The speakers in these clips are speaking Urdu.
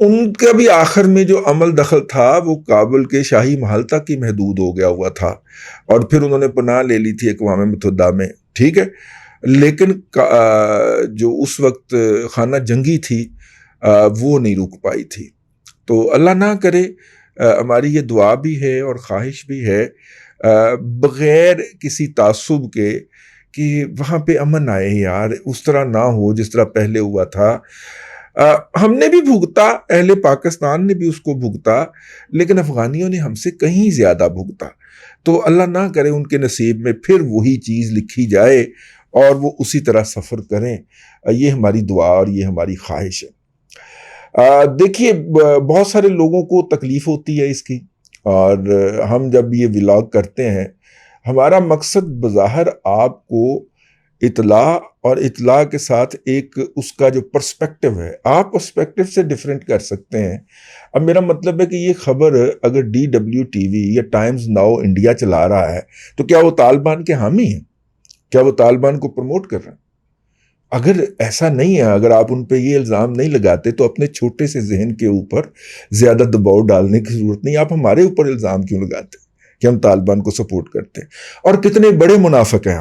ان کا بھی آخر میں جو عمل دخل تھا وہ کابل کے شاہی محل تک ہی محدود ہو گیا ہوا تھا، اور پھر انہوں نے پناہ لے لی تھی اقوام متحدہ میں، ٹھیک ہے، لیکن جو اس وقت خانہ جنگی تھی وہ نہیں رک پائی تھی۔ تو اللہ نہ کرے، ہماری یہ دعا بھی ہے اور خواہش بھی ہے بغیر کسی تعصب کے کہ وہاں پہ امن آئے یار، اس طرح نہ ہو جس طرح پہلے ہوا تھا۔ ہم نے بھی بھگتا، اہل پاکستان نے بھی اس کو بھگتا، لیکن افغانیوں نے ہم سے کہیں زیادہ بھگتا۔ تو اللہ نہ کرے ان کے نصیب میں پھر وہی چیز لکھی جائے اور وہ اسی طرح سفر کریں، یہ ہماری دعا اور یہ ہماری خواہش ہے۔ دیکھیے بہت سارے لوگوں کو تکلیف ہوتی ہے اس کی، اور ہم جب یہ ولاگ کرتے ہیں ہمارا مقصد بظاہر آپ کو اطلاع اور اطلاع کے ساتھ ایک اس کا جو پرسپیکٹو ہے، آپ پرسپیکٹو سے ڈیفرنٹ کر سکتے ہیں۔ اب میرا مطلب ہے کہ یہ خبر اگر DWTV یا ٹائمز ناؤ انڈیا چلا رہا ہے تو کیا وہ طالبان کے حامی ہیں؟ کیا وہ طالبان کو پروموٹ کر رہے ہیں؟ اگر ایسا نہیں ہے، اگر آپ ان پہ یہ الزام نہیں لگاتے تو اپنے چھوٹے سے ذہن کے اوپر زیادہ دباؤ ڈالنے کی ضرورت نہیں۔ آپ ہمارے اوپر الزام کیوں لگاتے کہ ہم طالبان کو سپورٹ کرتے ہیں؟ اور کتنے بڑے منافق ہیں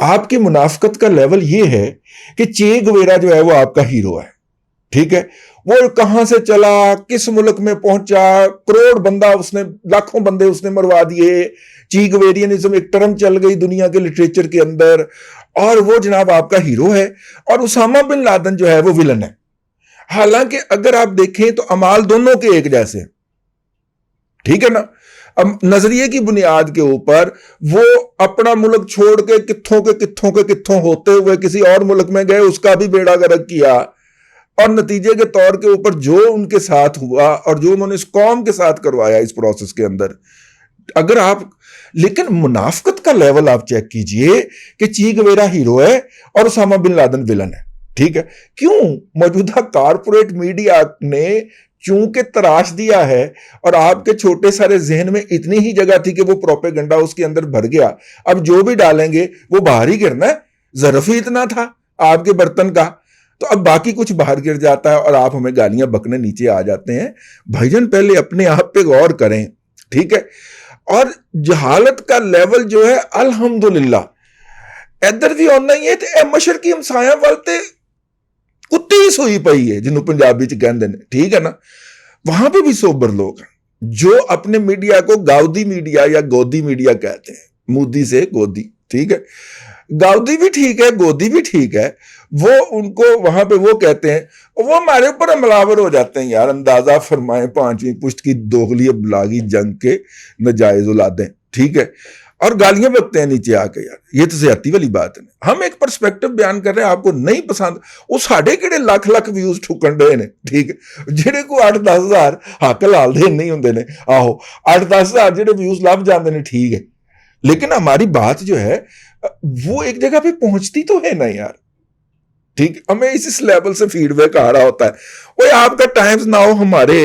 آپ کی منافقت کا لیول یہ ہے کہ چے گویرا جو ہے وہ آپ کا ہیرو ہے، ٹھیک ہے، وہ کہاں سے چلا، کس ملک میں پہنچا، کروڑ بندہ اس نے، لاکھوں بندے اس نے مروا دیے، چی گویرینزم ایک ٹرم چل گئی دنیا کے لٹریچر کے اندر، اور وہ جناب آپ کا ہیرو ہے، اور اسامہ بن لادن جو ہے وہ ویلن ہے۔ حالانکہ اگر آپ دیکھیں تو اعمال دونوں کے ایک جیسے ہیں، ٹھیک ہے نا۔ اب نظریے کی بنیاد کے اوپر وہ اپنا ملک چھوڑ کے کتھوں ہوتے ہوئے کسی اور ملک میں گئے، اس کا بھی بیڑا غرق کیا، اور نتیجے کے طور کے اوپر جو ان کے ساتھ ہوا اور جو انہوں نے اس قوم کے ساتھ کروایا اس پروسیس کے اندر، اگر آپ، لیکن منافقت کا لیول آپ چیک کیجئے کہ چی گویرا ہیرو ہے اور اسامہ بن لادن ویلن ہے، ٹھیک ہے۔ کیوں؟ موجودہ کارپوریٹ میڈیا نے چونکہ تراش دیا ہے، اور آپ کے چھوٹے سارے ذہن میں اتنی ہی جگہ تھی کہ وہ پروپیگنڈا اس کے اندر بھر گیا، اب جو بھی ڈالیں گے وہ باہر ہی گرنا ہے، ظرف ہی اتنا تھا آپ کے برتن کا، تو اب باقی کچھ باہر گر جاتا ہے اور آپ ہمیں گالیاں بکنے نیچے آ جاتے ہیں۔ بھائی جان پہلے اپنے آپ پہ غور کریں، ٹھیک ہے۔ اور جہالت کا لیول جو ہے الحمدللہ ادھر بھی ہونا ہی ہے، تے مشرقی ہمسایاں والتے کتی ہی سوئی پئی ہے جنہوں پنجابی چ کہندے نے، ٹھیک ہے نا۔ وہاں پہ بھی سوبر لوگ ہیں جو اپنے میڈیا کو گاؤدی میڈیا یا گودی میڈیا کہتے ہیں، مودی سے گودی، ٹھیک ہے، گاؤدی بھی ٹھیک ہے، گودی بھی ٹھیک ہے، وہ ان کو وہاں پہ وہ کہتے ہیں، وہ ہمارے اوپر حملاور ہو جاتے ہیں یار، اندازہ فرمائیں پانچویں پشت کی دوغلی ابلاغی جنگ کے نجائز اولادیں، ٹھیک ہے، اور گالیاں بکتے ہیں نیچے آ کے، یار یہ تو زیادتی والی بات ہے۔ ہم ایک پرسپیکٹو بیان کر رہے ہیں، آپ کو نہیں پسند، وہ ساڑھے کڑے لاکھ ویوز ٹھکن رہے ہیں، ٹھیک ہے، جہے کو 8-10 ہزار حق لال دے نہیں ہوندے نے، آہو 8-10 ہزار جہے ویوز لب جاندے نے، ٹھیک ہے، لیکن ہماری بات جو ہے وہ ایک جگہ پہ پہنچتی تو ہے نا یار، ٹھیک، ہمیں اس لیول سے فیڈ بیک آ رہا ہوتا ہے۔ وہ آپ کا ٹائمز ناؤ ہمارے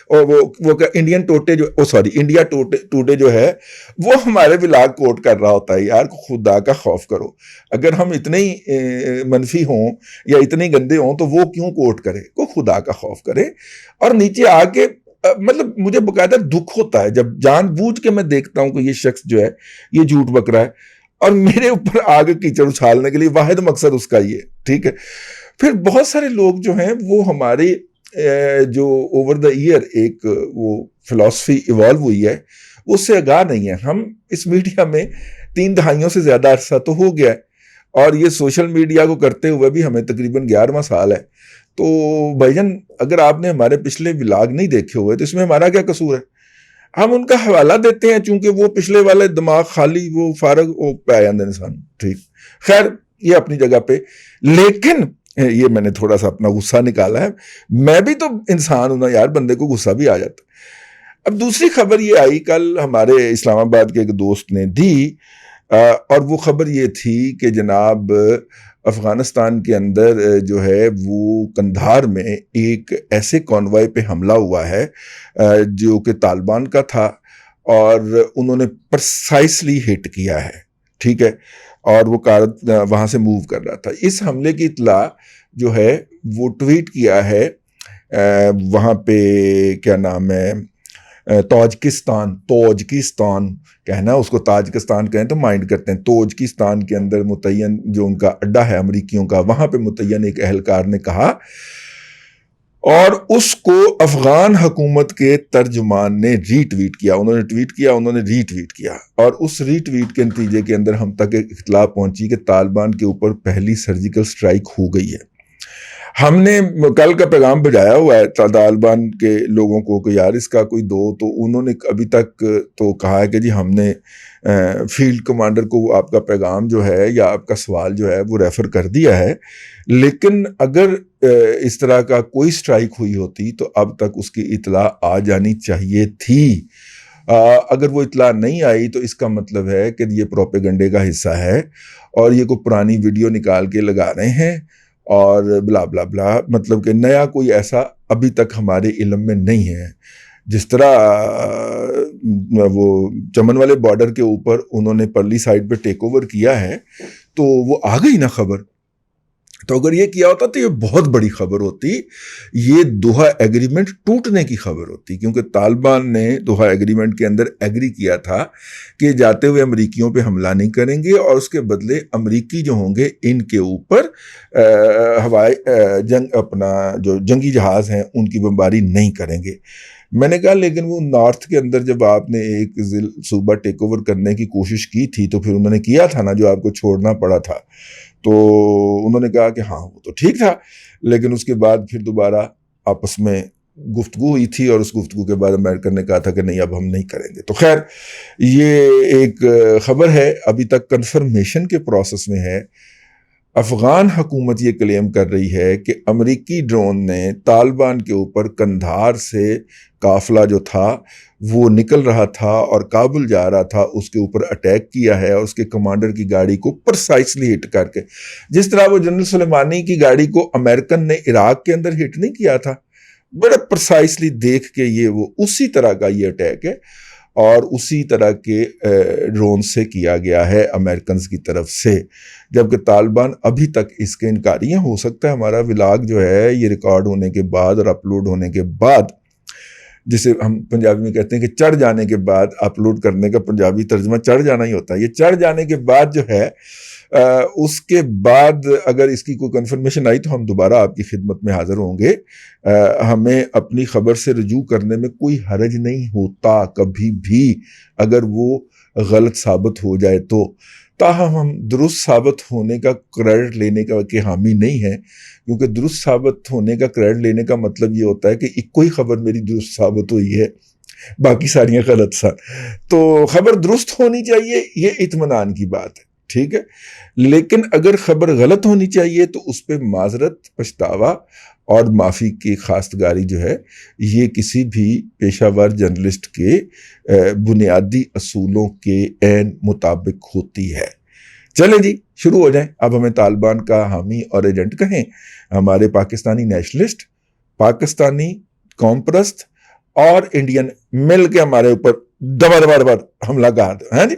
وہ انڈین ٹوٹے جو انڈیا ٹوڈے جو ہے وہ ہمارے ولاگ کوٹ کر رہا ہوتا ہے، یار خدا کا خوف کرو، اگر ہم اتنے ہی منفی ہوں یا اتنے گندے ہوں تو وہ کیوں کوٹ کرے، کو خدا کا خوف کرے۔ اور نیچے آ کے مطلب مجھے باقاعدہ دکھ ہوتا ہے جب جان بوجھ کے میں دیکھتا ہوں کہ یہ شخص جو ہے یہ جھوٹ بک رہا ہے اور میرے اوپر آگ کیچڑ اچھالنے کے لیے واحد مقصد اس کا یہ، ٹھیک ہے۔ پھر بہت سارے لوگ جو ہیں وہ ہمارے جو اوور دا ایئر ایک وہ فلسفی ایوالو ہوئی ہے وہ اس سے آگاہ نہیں ہے۔ ہم اس میڈیا میں 3 دہائیوں سے زیادہ عرصہ تو ہو گیا ہے، اور یہ سوشل میڈیا کو کرتے ہوئے بھی ہمیں تقریباً 11واں سال ہے۔ تو بھائی جان اگر آپ نے ہمارے پچھلے ولاگ نہیں دیکھے ہوئے تو اس میں ہمارا کیا قصور ہے؟ ہم ان کا حوالہ دیتے ہیں چونکہ وہ پچھلے والے دماغ خالی وہ فارغ وہ پہ جاندے انسان، ٹھیک، خیر یہ اپنی جگہ پہ، لیکن یہ میں نے تھوڑا سا اپنا غصہ نکالا ہے، میں بھی تو انسان ہوں نا یار، بندے کو غصہ بھی آ جاتا۔ اب دوسری خبر یہ آئی کل ہمارے اسلام آباد کے ایک دوست نے دی، اور وہ خبر یہ تھی کہ جناب افغانستان کے اندر جو ہے وہ قندھار میں ایک ایسے کانوائے پہ حملہ ہوا ہے جو کہ طالبان کا تھا، اور انہوں نے پرسائسلی ہٹ کیا ہے، ٹھیک ہے، اور وہ کار وہاں سے موو کر رہا تھا۔ اس حملے کی اطلاع جو ہے وہ ٹویٹ کیا ہے وہاں پہ کیا نام ہے توجکستان کہنا، اس کو تاجکستان کہیں تو مائنڈ کرتے ہیں، توجکستان کے اندر متعین جو ان کا اڈا ہے امریکیوں کا، وہاں پہ متعین ایک اہلکار نے کہا، اور اس کو افغان حکومت کے ترجمان نے ری ٹویٹ کیا، انہوں نے ٹویٹ کیا، انہوں نے ری ٹویٹ کیا، اور اس ری ٹویٹ کے نتیجے کے اندر ہم تک ایک اطلاع پہنچی کہ طالبان کے اوپر پہلی سرجیکل سٹرائک ہو گئی ہے۔ ہم نے کل کا پیغام بھیجایا ہوا ہے طالبان کے لوگوں کو کہ یار اس کا کوئی دو، تو انہوں نے ابھی تک تو کہا ہے کہ جی ہم نے فیلڈ کمانڈر کو آپ کا پیغام جو ہے یا آپ کا سوال جو ہے وہ ریفر کر دیا ہے، لیکن اگر اس طرح کا کوئی سٹرائک ہوئی ہوتی تو اب تک اس کی اطلاع آ جانی چاہیے تھی۔ اگر وہ اطلاع نہیں آئی تو اس کا مطلب ہے کہ یہ پروپیگنڈے کا حصہ ہے، اور یہ کوئی پرانی ویڈیو نکال کے لگا رہے ہیں اور بلا بلا بلا، مطلب کہ نیا کوئی ایسا ابھی تک ہمارے علم میں نہیں ہے۔ جس طرح وہ چمن والے بارڈر کے اوپر انہوں نے پرلی سائڈ پہ ٹیک اوور کیا ہے تو وہ آ گئی نا خبر، تو اگر یہ کیا ہوتا تو یہ بہت بڑی خبر ہوتی، یہ دوحہ ایگریمنٹ ٹوٹنے کی خبر ہوتی، کیونکہ طالبان نے دوحہ ایگریمنٹ کے اندر ایگری کیا تھا کہ جاتے ہوئے امریکیوں پہ حملہ نہیں کریں گے، اور اس کے بدلے امریکی جو ہوں گے ان کے اوپر ہوائی جنگ اپنا جو جنگی جہاز ہیں ان کی بمباری نہیں کریں گے۔ میں نے کہا لیکن وہ نارتھ کے اندر جب آپ نے ایک صوبہ ٹیک اوور کرنے کی کوشش کی تھی تو پھر انہوں نے کیا تھا نا جو آپ کو چھوڑنا پڑا تھا، تو انہوں نے کہا کہ ہاں وہ تو ٹھیک تھا، لیکن اس کے بعد پھر دوبارہ آپس میں گفتگو ہوئی تھی، اور اس گفتگو کے بعد امریکن نے کہا تھا کہ نہیں اب ہم نہیں کریں گے۔ تو خیر یہ ایک خبر ہے، ابھی تک کنفرمیشن کے پروسیس میں ہے۔ افغان حکومت یہ کلیم کر رہی ہے کہ امریکی ڈرون نے طالبان کے اوپر کندھار سے قافلہ جو تھا وہ نکل رہا تھا اور کابل جا رہا تھا، اس کے اوپر اٹیک کیا ہے، اور اس کے کمانڈر کی گاڑی کو پرسائسلی ہٹ کر کے، جس طرح وہ جنرل سلیمانی کی گاڑی کو امریکن نے عراق کے اندر ہٹ نہیں کیا تھا، بڑے پرسائسلی دیکھ کے یہ وہ اسی طرح کا یہ اٹیک ہے، اور اسی طرح کے ڈرون سے کیا گیا ہے امریکنز کی طرف سے، جبکہ طالبان ابھی تک اس کے انکاری ہیں۔ ہو سکتا ہے ہمارا ولاگ جو ہے یہ ریکارڈ ہونے کے بعد اور اپلوڈ ہونے کے بعد، جسے ہم پنجابی میں کہتے ہیں کہ چڑھ جانے کے بعد، اپلوڈ کرنے کا پنجابی ترجمہ چڑھ جانا ہی ہوتا ہے، یہ چڑھ جانے کے بعد جو ہے اس کے بعد اگر اس کی کوئی کنفرمیشن آئی تو ہم دوبارہ آپ کی خدمت میں حاضر ہوں گے۔ ہمیں اپنی خبر سے رجوع کرنے میں کوئی حرج نہیں ہوتا کبھی بھی، اگر وہ غلط ثابت ہو جائے تو، تاہم ہم درست ثابت ہونے کا کریڈٹ لینے کا کہ حامی نہیں ہے، کیونکہ درست ثابت ہونے کا کریڈٹ لینے کا مطلب یہ ہوتا ہے کہ ایک کوئی خبر میری درست ثابت ہوئی ہے، باقی ساریاں غلط سا، تو خبر درست ہونی چاہیے، یہ اطمینان کی بات ہے، ٹھیک ہے، لیکن اگر خبر غلط ہونی چاہیے تو اس پہ معذرت، پچھتاوا اور معافی کی خواستگاری جو ہے یہ کسی بھی پیشہ ور جرنلسٹ کے بنیادی اصولوں کے عین مطابق ہوتی ہے۔ چلیں جی شروع ہو جائیں، اب ہمیں طالبان کا حامی اور ایجنٹ کہیں، ہمارے پاکستانی نیشنلسٹ، پاکستانی قوم پرست اور انڈین مل کے ہمارے اوپر دبا حملہ کار ہیں جی۔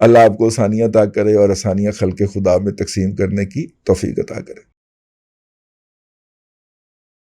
اللہ آپ کو آسانیاں عطا کرے اور آسانیاں خلق خدا میں تقسیم کرنے کی توفیق عطا کرے۔